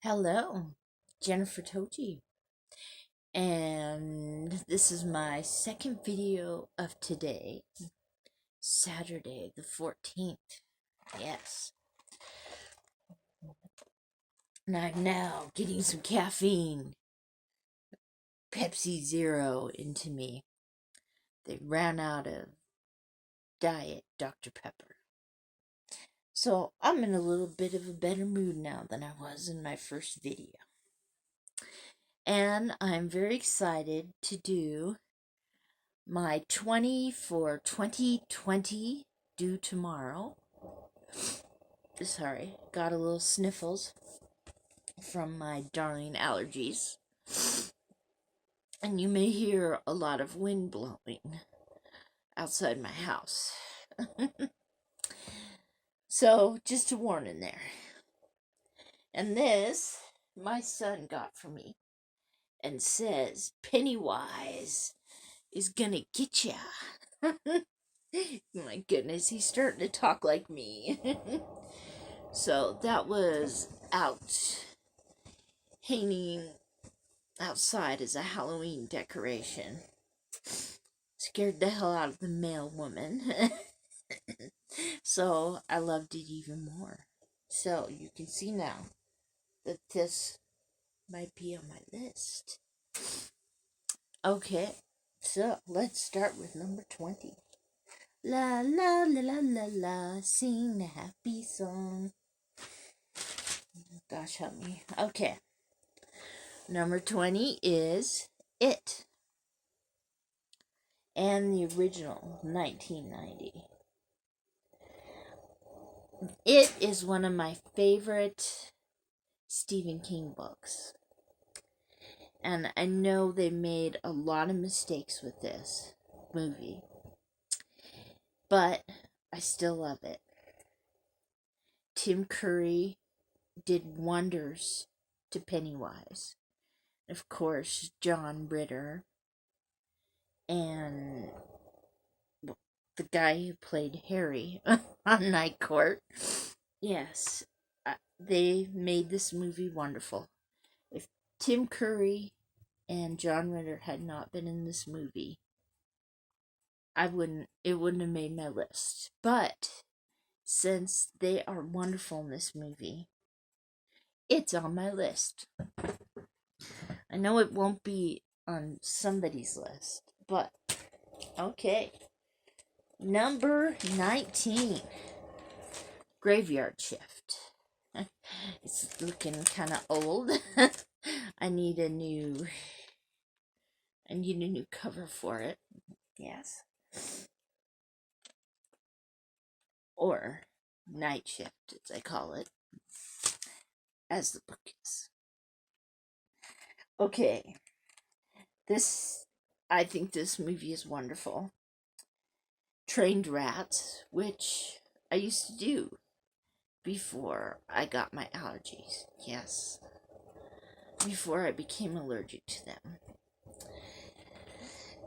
Hello, Jennifer Toji, and this is my second video of today, Saturday the 14th. Yes, and I'm now getting some caffeine, Pepsi Zero into me. They ran out of Diet Dr. Pepper. So I'm in a little bit of a better mood now than I was in my first video. And I'm very excited to do my 20 for 2020 due tomorrow. Sorry, got a little sniffles from my darling allergies. And you may hear a lot of wind blowing outside my house. So, just a warning there. And this, my son got for me and says, Pennywise is gonna get ya. My goodness, he's starting to talk like me. So that was out hanging outside as a Halloween decoration. Scared the hell out of the mail woman. So I loved it even more. So you can see now that this might be on my list. Okay, so let's start with number 20. La la la la la la, sing a happy song. Gosh help me. Okay. Number 20 is It. And the original, 1990. It is one of my favorite Stephen King books. And I know they made a lot of mistakes with this movie. But I still love it. Tim Curry did wonders to Pennywise. Of course, John Ritter and the guy who played Harry on Night Court. Yes, they made this movie wonderful. If Tim Curry and John Ritter had not been in this movie, it wouldn't have made my list. But since they are wonderful in this movie, it's on my list. I know it won't be on somebody's list, but okay. Number 19, Graveyard Shift. It's looking kind of old. I need a new cover for it. Yes. Or Night Shift, as I call it, as the book is. Okay. I think this movie is wonderful. Trained Rats, which I used to do before I got my allergies. Yes. Before I became allergic to them.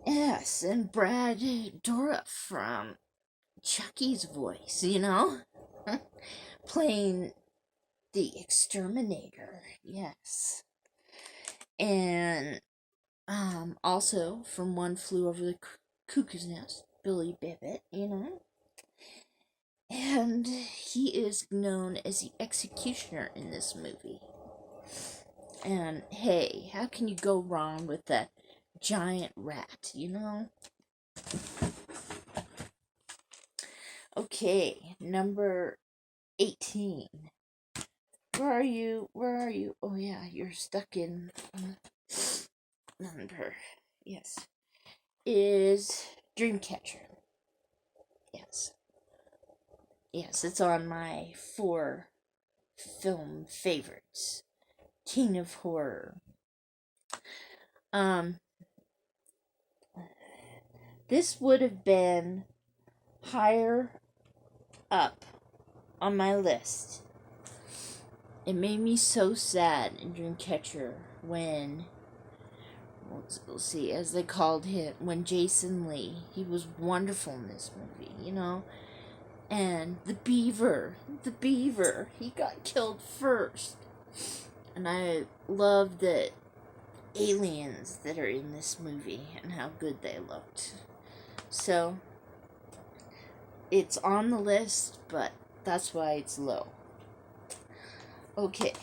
Yes, and Brad Dourif from Chucky's voice, playing the exterminator. Yes. And also from One Flew Over the Cuckoo's Nest, Billy Bibbit, And he is known as the executioner in this movie. And hey, how can you go wrong with that giant rat, Okay, number 18. Where are you? Oh yeah, you're stuck in number. Yes. Is Dreamcatcher. Yes. Yes, it's on my 4 film favorites. King of Horror. This would have been higher up on my list. It made me so sad in Dreamcatcher when, we'll see, as they called him, when Jason Lee, he was wonderful in this movie, And the beaver, he got killed first. And I love the aliens that are in this movie and how good they looked. So, it's on the list, but that's why it's low. Okay.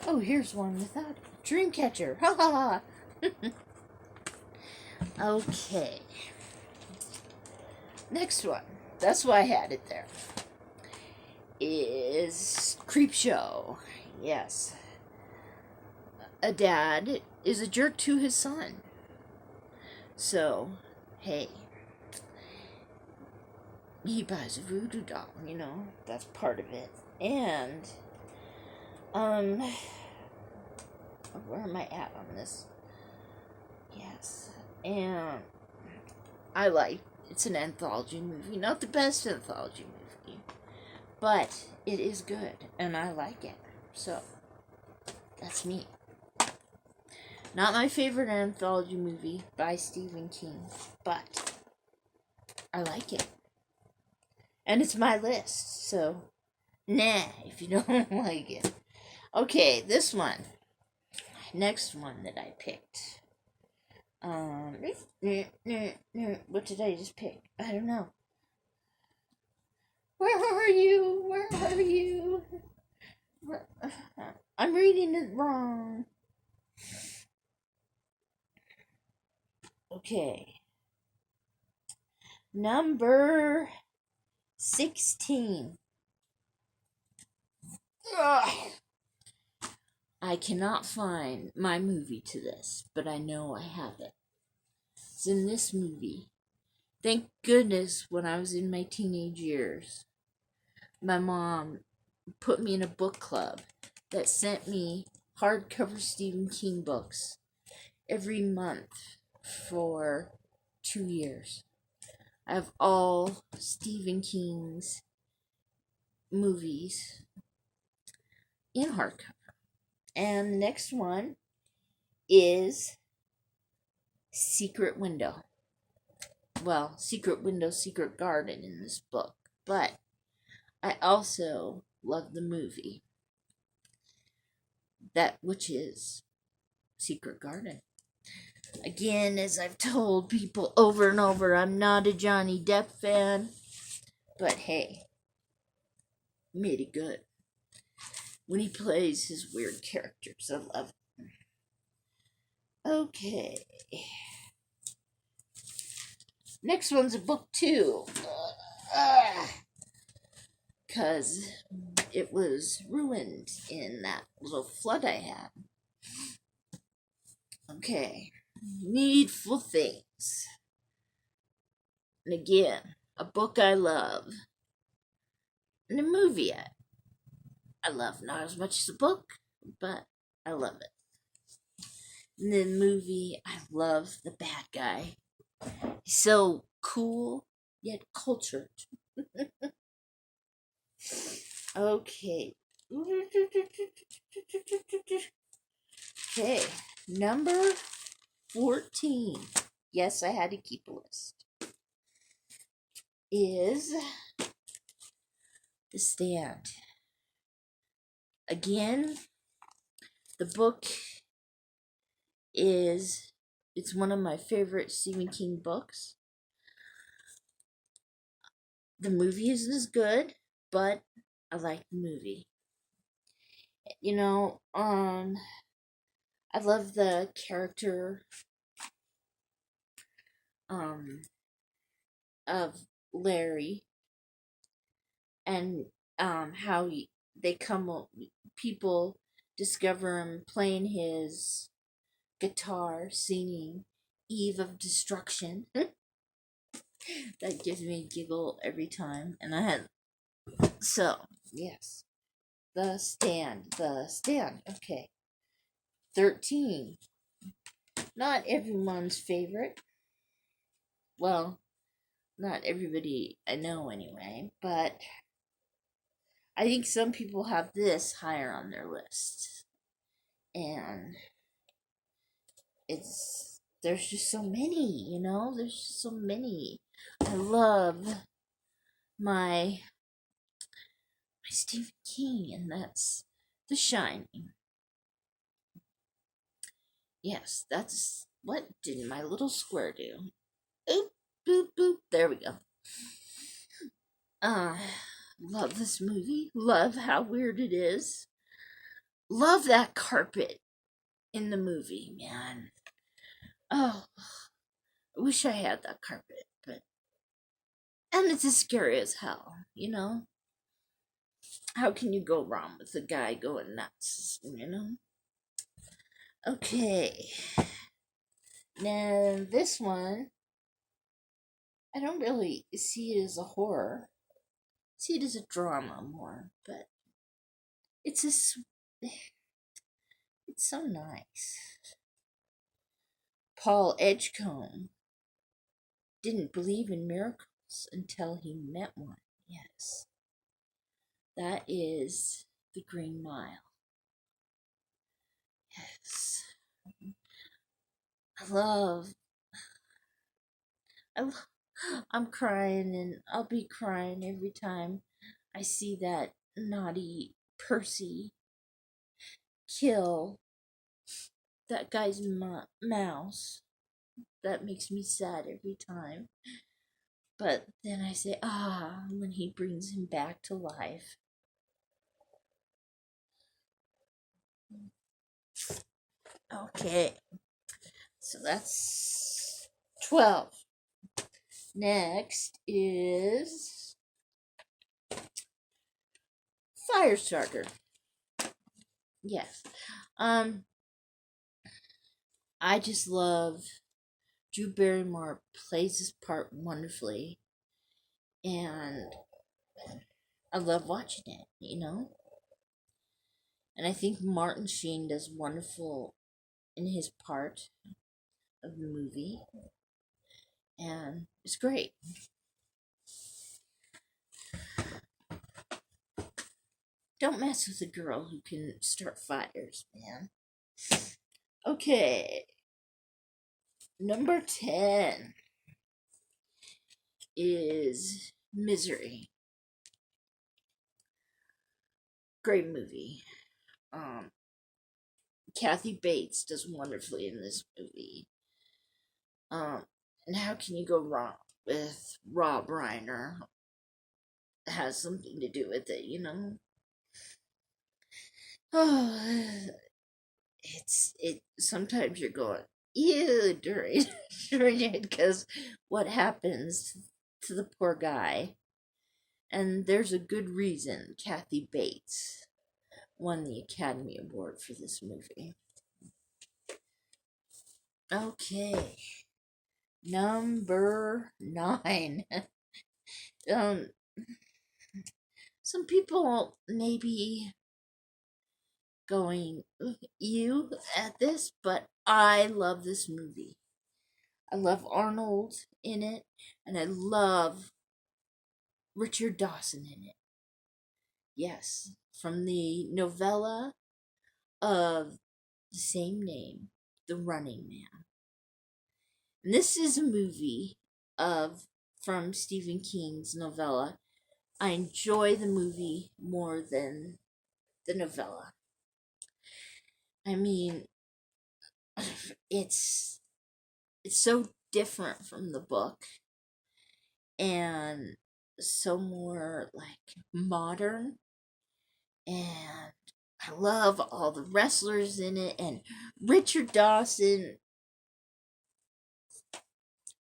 Oh, here's one without Dreamcatcher. Ha ha ha. Okay. Next one. That's why I had it there. Is Creepshow. Yes. A dad is a jerk to his son. So, hey. He buys a voodoo doll, that's part of it. And, where am I at on this? Yes. And it's an anthology movie. Not the best anthology movie, but it is good, and I like it. So, that's me. Not my favorite anthology movie by Stephen King, but I like it. And it's my list, so nah if you don't like it. Okay, this one. Next one that I picked. What did I just pick? I don't know. Where are you? Where are you? I'm reading it wrong. Okay. Number 16. Ugh. I cannot find my movie to this, but I know I have it. It's in this movie. Thank goodness when I was in my teenage years, my mom put me in a book club that sent me hardcover Stephen King books every month for 2 years. I have all Stephen King's movies in hardcover. And the next one is Secret Window. Well, Secret Window, Secret Garden in this book. But I also love the movie, which is Secret Garden. Again, as I've told people over and over, I'm not a Johnny Depp fan. But hey, made it good. When he plays his weird characters, I love it. Okay. Next one's a book too. Because it was ruined in that little flood I had. Okay. Needful Things. And again, a book I love. And a movie I love. Not as much as a book, but I love it. In the movie, I love the bad guy. He's so cool, yet cultured. Okay. Okay. Number 14. Yes, I had to keep a list. Is The Stand. Again, the book it's one of my favorite Stephen King books. The movie isn't as good, but I like the movie. I love the character of Larry, and how people discover him playing his guitar, singing Eve of Destruction. That gives me a giggle every time. Yes. The Stand. Okay. 13. Not everyone's favorite. Well, not everybody I know anyway, but I think some people have this higher on their list. And there's just so many, there's just so many. I love my Stephen King, and that's The Shining. Yes, that's what did my little square do? Oop, boop, boop. There we go. Uh, love this movie. Love how weird it is. Love that carpet in the movie, man. Oh, I wish I had that carpet, but and it's as scary as hell, you know? How can you go wrong with a guy going nuts, you know? Okay. Now, this one, I don't really see it as a horror. I see it as a drama more, but it's it's so nice. Paul Edgecombe didn't believe in miracles until he met one. Yes. That is the Green Mile. Yes. I love I, I'm crying and I'll be crying every time I see that naughty Percy kill that guy's mouse. That makes me sad every time. But then I say, when he brings him back to life. Okay, so that's 12. Next is Firestarter. Yes. I just love Drew Barrymore plays his part wonderfully, and I love watching it, you know? And I think Martin Sheen does wonderful in his part of the movie, and it's great. Don't mess with a girl who can start fires, man. Okay, number 10 is Misery. Great movie. Kathy Bates does wonderfully in this movie. And how can you go wrong with Rob Reiner? It has something to do with it, you know? Oh, it. Sometimes you're going, ew, during it, because what happens to the poor guy? And there's a good reason Kathy Bates won the Academy Award for this movie. Okay, number 9. um, some people maybe going you at this, but I love this movie. I love Arnold in it, and I love Richard Dawson in it. Yes, from the novella of the same name, The Running Man. And this is a movie of from Stephen King's novella. I enjoy the movie more than the novella. I mean, it's so different from the book and so more like modern, and I love all the wrestlers in it, and Richard Dawson.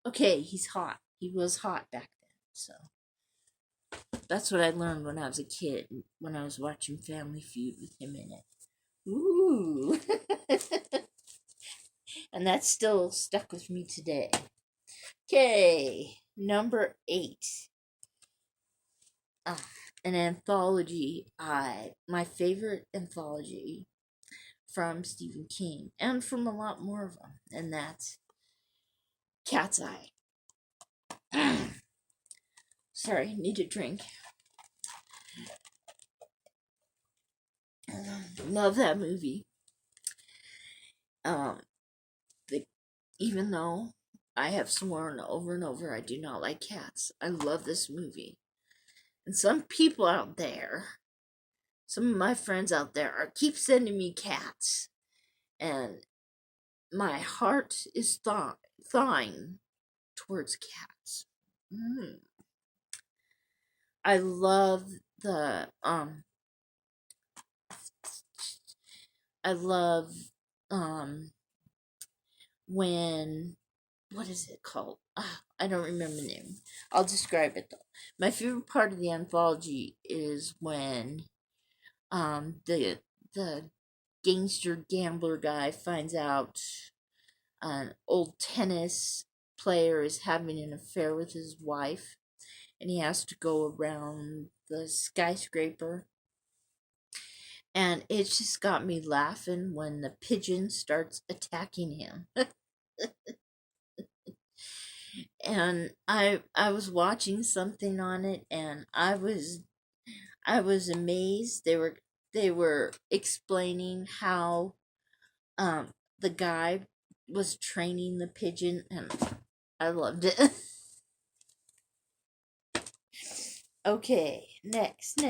Okay, he's hot. He was hot back then, so that's what I learned when I was a kid, when I was watching Family Feud with him in it. Ooh. And that's still stuck with me today. Okay, number 8. An anthology. My favorite anthology from Stephen King, and from a lot more of them, and that's Cat's Eye. Sorry, need a drink. Love that movie. Even though I have sworn over and over I do not like cats, I love this movie. And some people out there Some of my friends out there keep sending me cats, and my heart is thawing towards cats. Mm. I love the I love um when, what is it called? I don't remember the name. I'll describe it though. My favorite part of the anthology is when the gangster gambler guy finds out an old tennis player is having an affair with his wife, and he has to go around the skyscraper. And it just got me laughing when the pigeon starts attacking him. And I was watching something on it, and I was amazed. They were explaining how the guy was training the pigeon, and I loved it. Okay, next.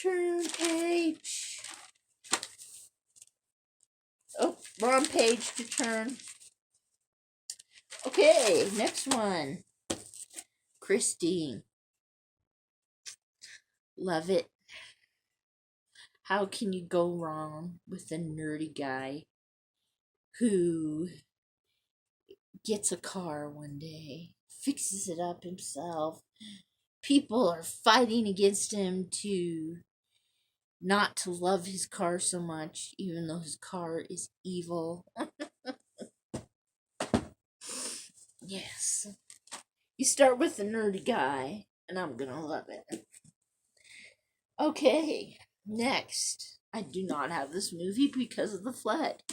Turn page. Oh, wrong page to turn. Okay, next one. Christine. Love it. How can you go wrong with a nerdy guy who gets a car one day, fixes it up himself? People are fighting against him to not to love his car so much, even though his car is evil. Yes. You start with the nerdy guy, and I'm gonna love it. Okay, next. I do not have this movie because of the flood.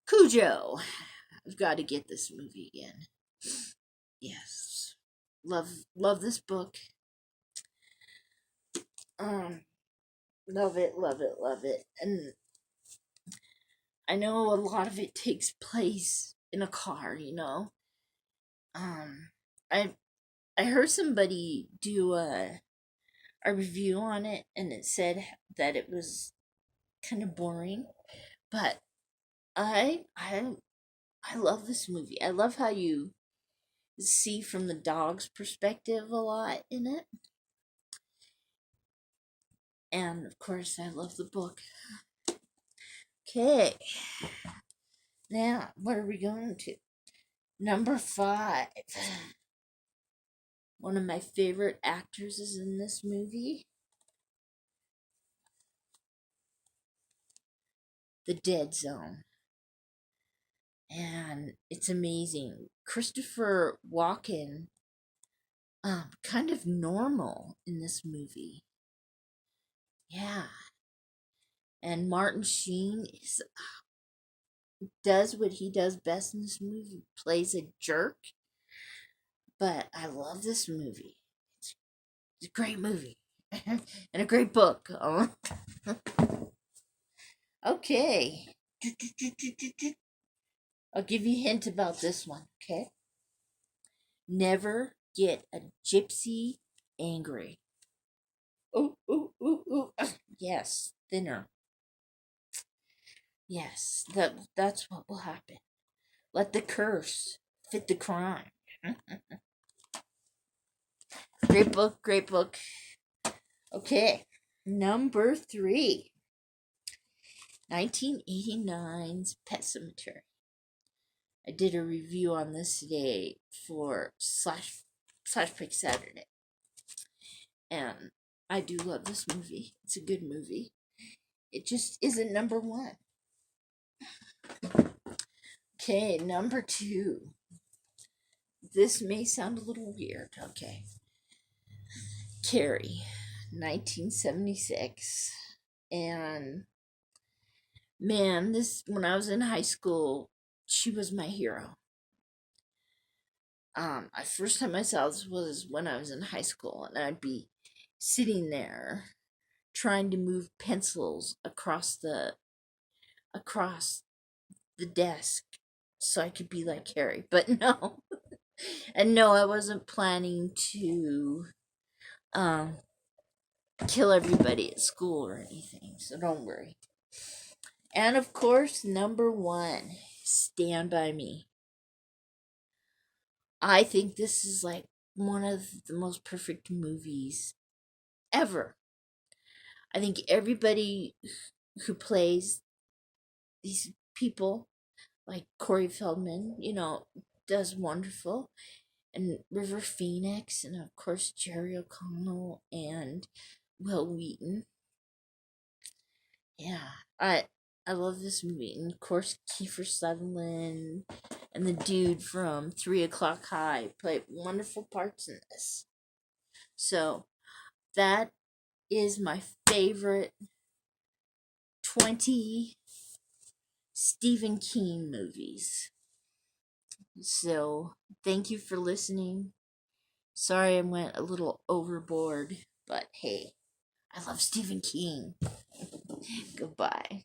Cujo. I've got to get this movie again. Yes. Love this book. Love it. And I know a lot of it takes place in a car, you know. Um I I heard somebody do a review on it, and it said that it was kind of boring, but I love this movie. I love how you see from the dog's perspective a lot in it. And of course, I love the book. Okay. Now, what are we going to? Number 5. One of my favorite actors is in this movie. The Dead Zone. And it's amazing. Christopher Walken, kind of normal in this movie. Yeah. And Martin Sheen does what he does best in this movie, plays a jerk. But I love this movie. It's a great movie. And a great book. Okay. I'll give you a hint about this one, okay? Never get a gypsy angry. Ooh. Yes, thinner. Yes, that's what will happen. Let the curse fit the crime. Great book. Okay, number 3. 1989's Pet Cemetery. I did a review on this today for Slash Pick Saturday. And I do love this movie. It's a good movie. It just isn't number 1. Okay, number 2. This may sound a little weird. Okay. Carrie, 1976. And man, when I was in high school, she was my hero. First time I saw this was when I was in high school, and I'd be sitting there trying to move pencils across the desk so I could be like Carrie. But no. And no, I wasn't planning to kill everybody at school or anything, so don't worry. And of course, number one, Stand By Me. I think this is like one of the most perfect movies ever. I think everybody who plays these people, like Corey Feldman, does wonderful. And River Phoenix, and of course Jerry O'Connell and Will Wheaton. Yeah, I love this movie, and of course Kiefer Sutherland and the dude from 3 O'Clock High played wonderful parts in this. So that is my favorite 20 Stephen King movies. So thank you for listening. Sorry I went a little overboard, but hey, I love Stephen King. Goodbye.